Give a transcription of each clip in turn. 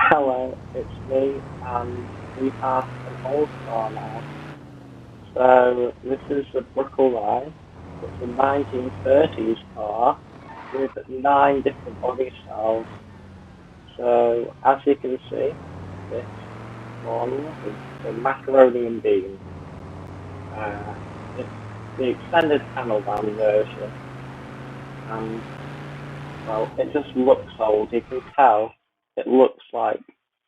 Hello, it's me, and we have an old car now. So this is a Buckle Line. It's a 1930s car with 9 different body styles. So as you can see, this one is the macaroni and bean. It's the extended panel van version, and well, it just looks old. You can tell it looks like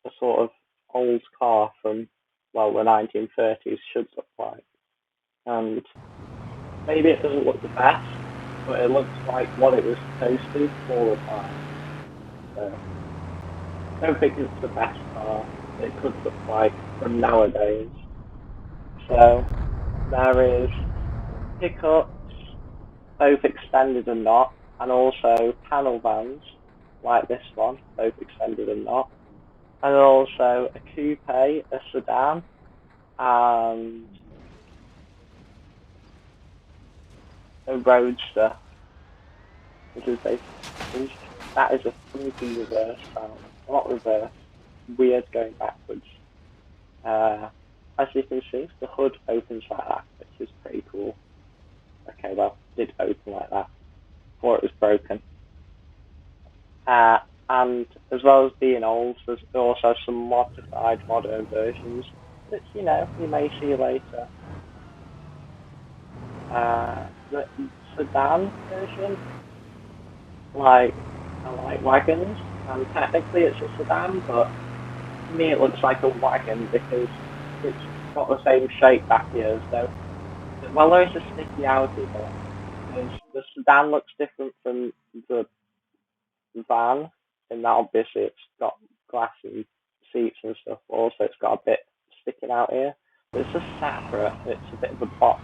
a sort of old car from, well, the 1930s should look like. And maybe it doesn't look the best, but it looks like what it was supposed to for the time. So I don't think it's the best car it could look like from nowadays. So there is pickups, both extended and not, and also panel vans like this one, both extended and not. And also a coupe, a sedan, and a roadster, which is basically that is a funky reverse sound. Not reverse, weird going backwards. As you can see, the hood opens like that, which is pretty cool. Okay, well, it did open like that before it was broken. Uh, and as well as being old, there's also some modified modern versions, which you may see later. The sedan version, like I like wagons, and technically it's a sedan, but to me it looks like a wagon because it's got the same shape back here. So, well, there's a stickyality there. The sedan looks different from the van, in that obviously it's got glass and seats and stuff. Also, it's got a bit sticking out here. But it's just separate. It's a bit of a box.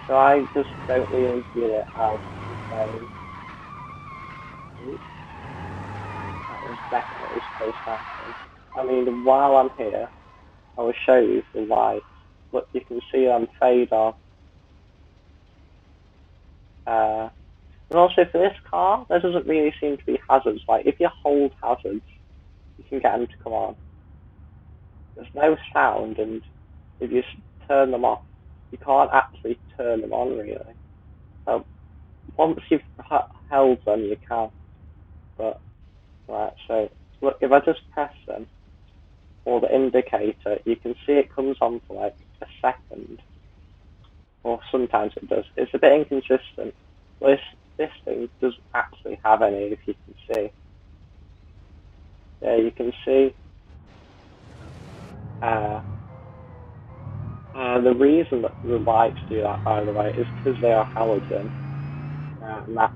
So I just don't really view it as the same. Oops, that was definitely supposed to happen. I mean, while I'm here, I will show you the lights. Look, you can see them fade off. And also for this car, there doesn't really seem to be hazards. Like, if you hold hazards, you can get them to come on. There's no sound, and if you turn them off, you can't actually turn them on, really. So once you've held them, you can. But, right, so, look, if I just press them, or the indicator, you can see it comes on for like a second, or sometimes it does. It's a bit inconsistent. This thing doesn't actually have any, if you can see. Yeah, you can see uh, the reason that the lights do that, by the way, is because they are halogen, and that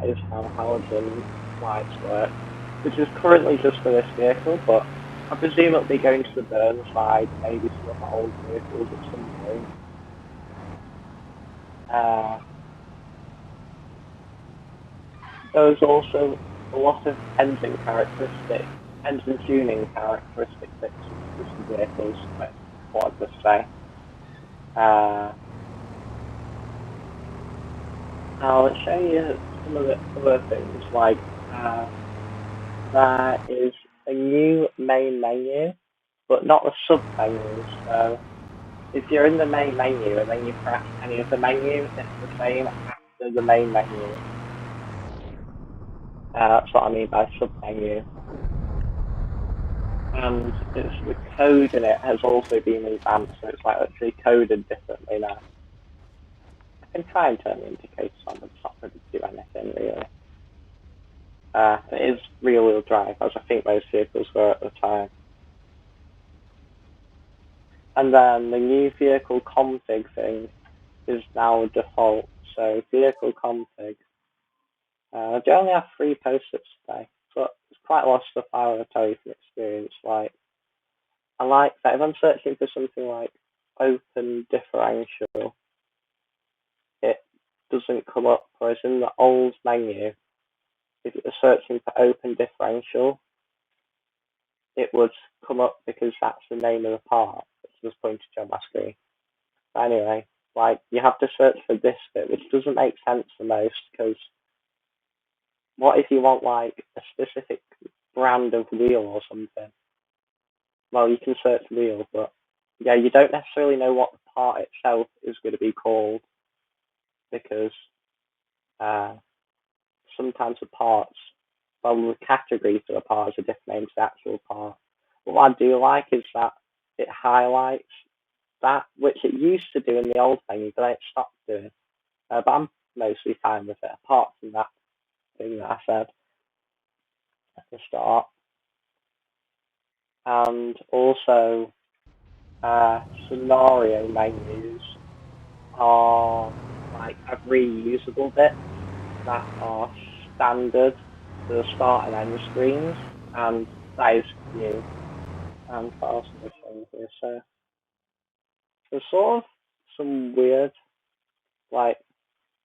is how halogen lights work, which is currently just for this vehicle, but I presume it'll be going to the burn side, maybe some of the old vehicles at some point. Uh, There's also a lot of engine tuning characteristic fixes to some vehicles, like what I just say. Uh, I'll show you some of the other things, like there is a new main menu, but not a sub menu. So if you're in the main menu and then you press any of the menus, it's the same after the main menu. That's what I mean by sub menu. And the code in it has also been revamped, so it's like actually coded differently now. I can try and turn the indicators on, but it's not going to do anything really. It is rear-wheel drive, as I think most vehicles were at the time. And then the new vehicle config thing is now default. So vehicle config. They only have 3 post-its today, but there's quite a lot of stuff I want to tell you from experience. Like, I like that if I'm searching for something like open differential, it doesn't come up. Whereas in the old menu, if you're searching for open differential, it would come up because that's the name of the part, which was pointed to on my screen. But anyway, like, you have to search for this bit, which doesn't make sense the most, because what if you want like a specific brand of wheel or something? well, you can search real, but yeah, you don't necessarily know what the part itself is going to be called because uh, sometimes the parts, well, the category for the part is a different name to the actual part. But what I do like is that it highlights that, which it used to do in the old menu, but it stopped doing. But I'm mostly fine with it, apart from that thing that I said at the start. And also, scenario menus are like have reusable bits that are standard for the start and end screens, and that is new. And what else am I showing here? So there's sort of some weird, like,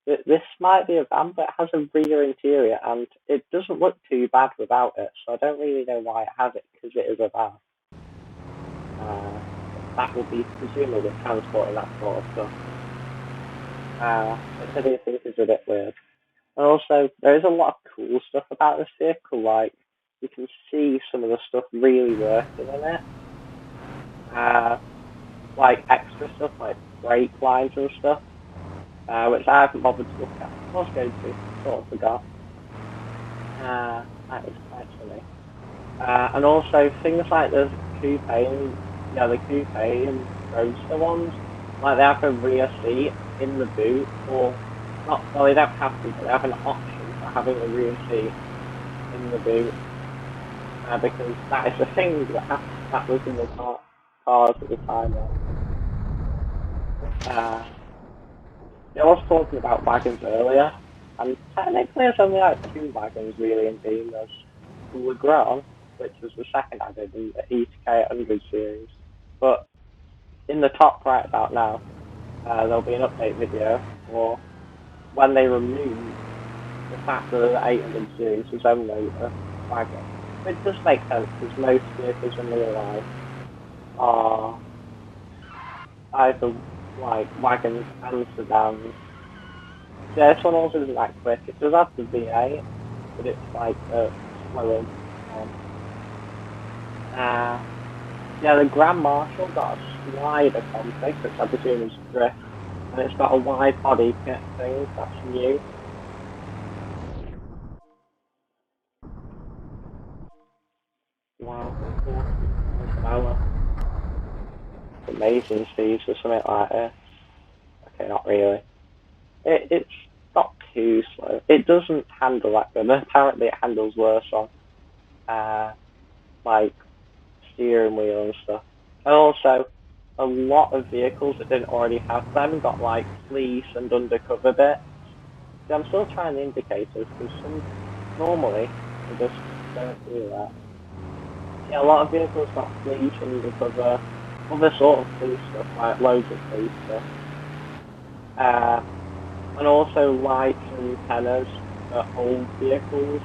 this might be a van, but it has a rear interior, and it doesn't look too bad without it, so I don't really know why it has it, because it is a van. That will be presumably transporting that sort of stuff. Which I do think is a bit weird. And also, there is a lot of cool stuff about this vehicle, like, you can see some of the stuff really working in it. Like extra stuff, like brake lines and stuff, which I haven't bothered to look at. I was going to, sort of forgot. That is quite funny. And also, things like the coupe and, the coupe and roadster ones, like they have a rear seat in the boot, or not, well, they don't have to, but they have an option for having a rear seat in the boot, because that is a thing that was in the cars at the time. I was talking about wagons earlier, and technically there's only like two wagons really in Beam. There's the Legrand, which was the second I did in the ETK100 series. But in the top right about now, there'll be an update video for when they remove the fact that the 800 series was only a wagon. Which does make sense because most vehicles in real life are either like wagons and sedans. Yeah, this one also isn't that quick. It does have the V8, but it's like slower. The Grand Marshal got a slider config, which I presume is drift, and it's got a wide body kit thing. That's new. Wow, amazing speeds or something like this. Okay, not really. It's not too slow. It doesn't handle that good. Apparently, it handles worse on like steering wheel and stuff. And also, a lot of vehicles that didn't already have them got like fleece and undercover bits. See, I'm still trying the indicators because some normally they just don't do that. Yeah, a lot of vehicles got fleece and undercover, other sort of fleece stuff, like loads of fleece stuff. And also lights and antennas for old vehicles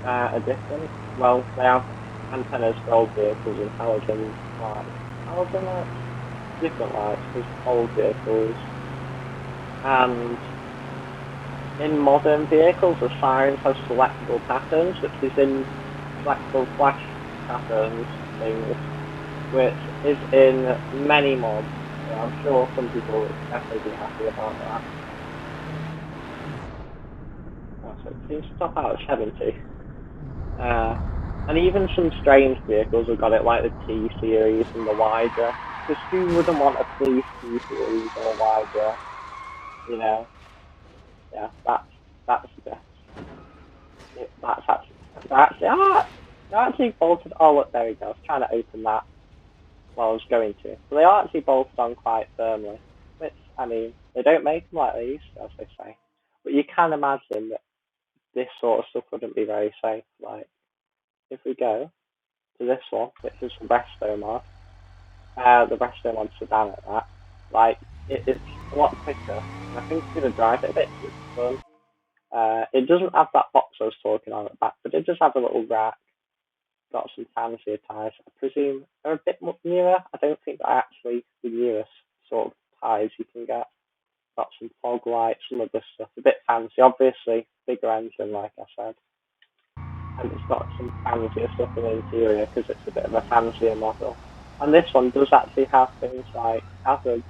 are different. Well, they have antennas for old vehicles and halogen lights. Halogen lights? Different lights for old vehicles. And in modern vehicles, the sirens have selectable patterns, which is in selectable flash patterns things, which is in many mods. So I'm sure some people will definitely be happy about that. So it seems to top out at 70. And even some strange vehicles have got it, like the T series and the Wydra. Because who wouldn't want a police T series or a Wydra? You know? Yeah, that's the best. That's actually bolted. Oh, look, there we go. I was trying to open that while I was going to. So they are actually bolted on quite firmly. Which, I mean, they don't make them like these, as they say. But you can imagine that this sort of stuff wouldn't be very safe. Like, if we go to this one, which is the Resto mod, the Resto mod sedan at that, like, it's a lot quicker. And I think it's going to drive it a bit too fun. It doesn't have that box I was talking on at the back, but it does have a little rack. Got some fancier tyres. I presume they're a bit more newer. I don't think they're actually the newest sort of tyres you can get. Got some fog lights, some other stuff. A bit fancy, obviously. Bigger engine, like I said. and it's got some fancier stuff in the interior because it's a bit of a fancier model. And this one does actually have things like hazards,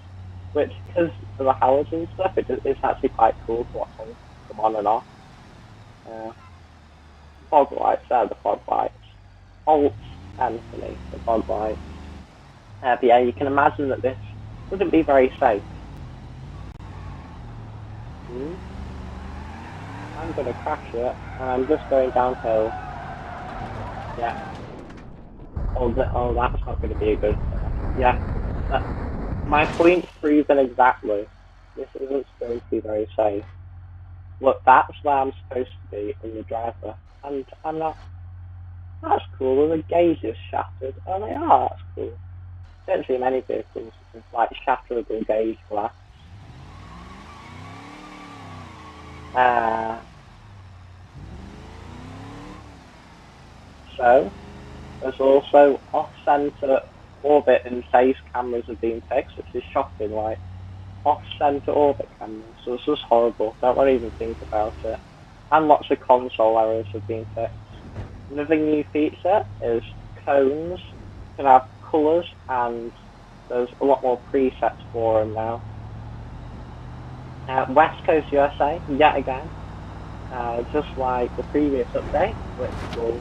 which, because of the halogen stuff, it's actually quite cool to watch them come on and off. Fog lights, the fog lights. Alt Anthony, the fog lights. But yeah, you can imagine that this wouldn't be very safe. I'm going to crash it, and I'm just going downhill. Yeah. Oh, that's not going to be a good thing. Yeah. My point's proven exactly. This isn't going to be very safe. Look, that's where I'm supposed to be in the driver, and I'm not. That's cool, the gauge is shattered. Oh, they are, that's cool. Don't see many vehicles with, like, shatterable gauge glass. So, there's also off-center orbit and phase cameras have been fixed, which is shocking, like, off-center orbit cameras. So it's just horrible, don't want to even think about it. And lots of console errors have been fixed. Another new feature is cones can have colours, and there's a lot more presets for them now. West Coast USA, yet again, just like the previous update, which will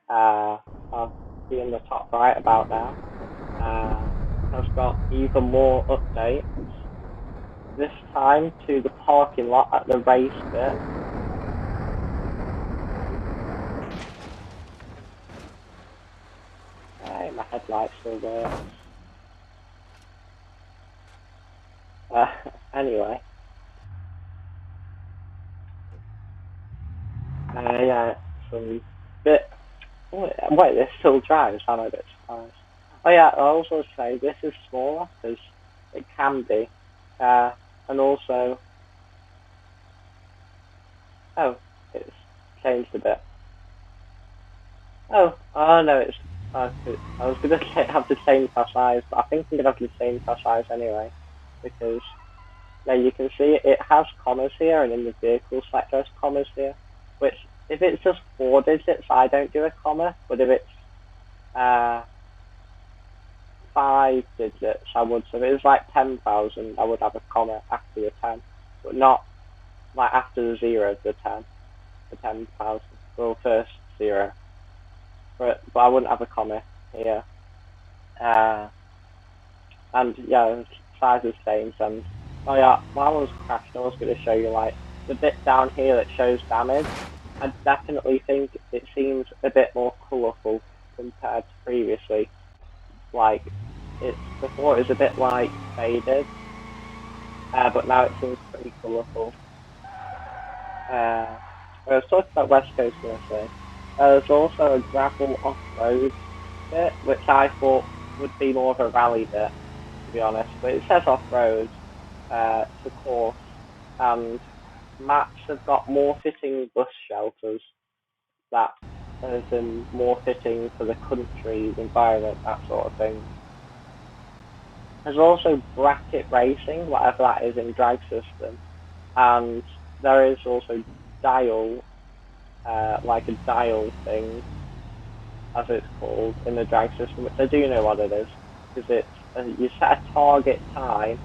I'll be in the top right about now, has got even more updates, this time to the parking lot at the race bit. Hey, my headlight still works. Anyway. Yeah, some bit. Wait, this still drives. I'm a bit surprised. Oh yeah, I'll also say this is smaller because it can be, and also, oh, it's changed a bit. Oh no, it's. I was gonna have to change my size, but I think I'm gonna have to change my size anyway, because now you can see it has commas here, and in the vehicle select there's commas here, which if it's just 4 digits, I don't do a comma, but if it's 5 digits, I would. So if it's like 10,000, I would have a comma after the 10, but not like after the 0, the 10, the 10,000, well, first 0. But I wouldn't have a comma here. And yeah, size has changed. And oh yeah, while I was crashed, I was going to show you like the bit down here that shows damage. I definitely think it seems a bit more colourful compared to previously. Like before it was a bit like faded, but now it seems pretty colourful. I was talking about West Coast USA. There's also a gravel off-road bit, which I thought would be more of a rally bit, to be honest. But it says off-road, it's a course, and maps have got more fitting bus shelters that has been more fitting for the country, the environment, that sort of thing. There's also bracket racing, whatever that is in drag system, and there is also dial, like a dial thing, as it's called, in the drag system, which I do know what it is, because it's you set a target time,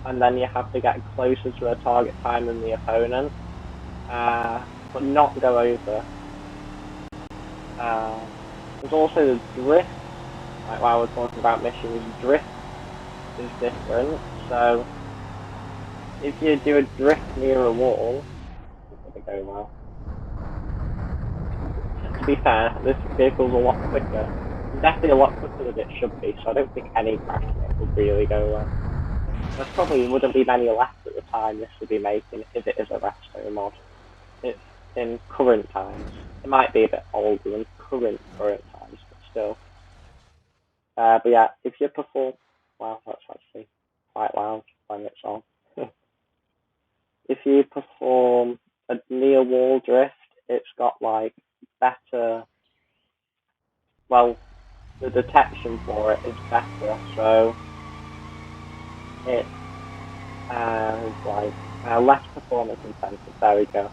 and then you have to get closer to the target time than the opponent, but not go over. There's also the drift, like while we're talking about missions, drift is different, so if you do a drift near a wall, it's going to go well. To be fair, this vehicle's a lot quicker. Definitely a lot quicker than it should be, so I don't think any crashing it would really go well. There probably wouldn't be many left at the time this would be making if it is a resto mod. It's in current times. It might be a bit older than current times, but still. But yeah, if you perform... Wow, that's actually quite loud when it's on. If you perform a near wall drift, it's got like better... Well, the detection for it is better, so it's like less performance intensive. There we go.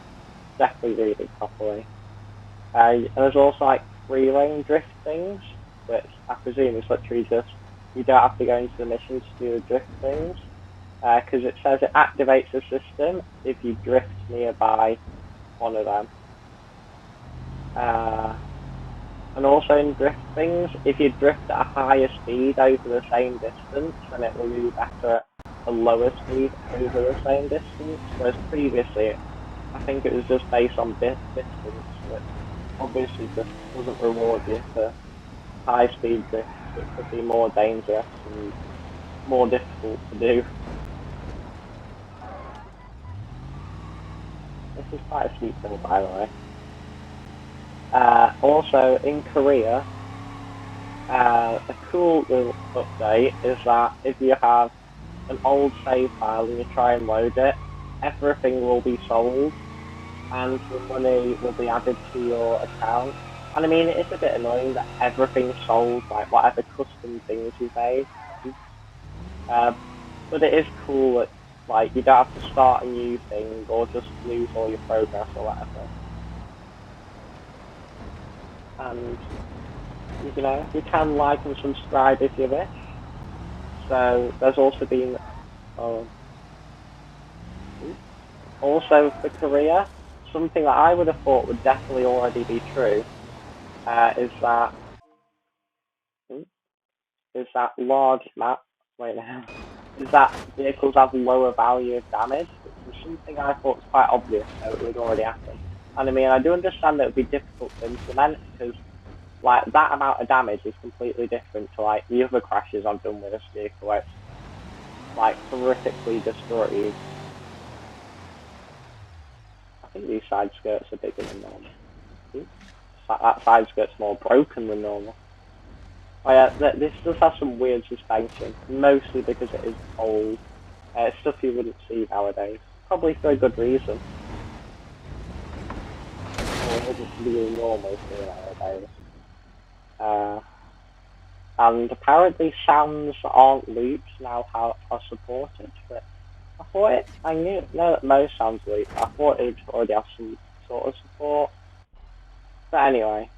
Definitely read it properly. There's also like free-lane drift things, which I presume is literally just, you don't have to go into the mission to do the drift things, because it says it activates the system if you drift nearby one of them. And also in drift things, if you drift at a higher speed over the same distance, then it will do better at a lower speed over the same distance, whereas previously, I think it was just based on distance, which obviously just doesn't reward you for high speed drifts, which could be more dangerous and more difficult to do. This is quite a steep hill, by the way. Also, in Korea, a cool little update is that if you have an old save file and you try and load it, everything will be sold and the money will be added to your account. And I mean, it is a bit annoying that everything's sold, like whatever custom things you made. But it is cool that like you don't have to start a new thing or just lose all your progress or whatever. And you know, you can like and subscribe if you wish. So there's also been also for Korea, something that I would have thought would definitely already be true is that large map is that vehicles have lower value of damage, which is something I thought was quite obvious, so it would already happen. And I mean, I do understand that it would be difficult to implement because like that amount of damage is completely different to like the other crashes I've done with this vehicle, where it's like horrifically destroyed. I think these side skirts are bigger than normal. That side skirt's more broken than normal. Oh yeah, this does have some weird suspension, mostly because it is old. It's stuff you wouldn't see nowadays. Probably for a good reason. Or it wouldn't be normal for nowadays. And apparently sounds that aren't loops now are supported, but I know that most sounds loop. I thought it would already have some sort of support. But anyway,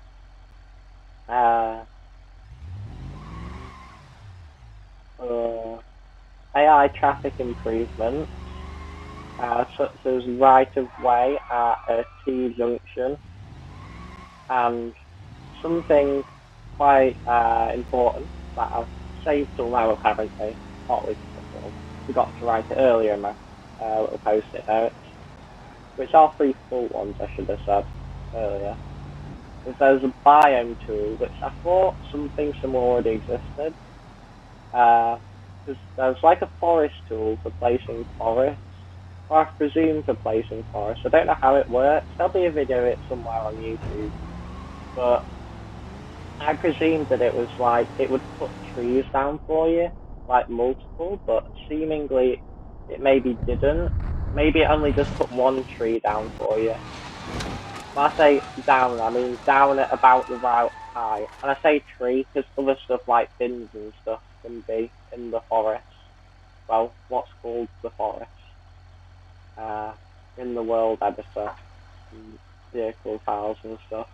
AI traffic improvements, such as right of way at a T junction, and something quite important that I've saved till now apparently, partly because I forgot to write it earlier in my little post-it notes, which are 3 full ones I should have said earlier. There's a biome tool, which I thought something similar already existed. There's like a forest tool for placing forests, or I presume for placing forests. I don't know how it works. There'll be a video of it somewhere on YouTube. But I presumed that it was like, it would put trees down for you, like multiple, but seemingly it maybe didn't. Maybe it only just put one tree down for you. When I say down, I mean down at about the right height. And I say tree because other stuff like bins and stuff can be in the forest. Well, what's called the forest. In the world editor, and vehicle files and stuff.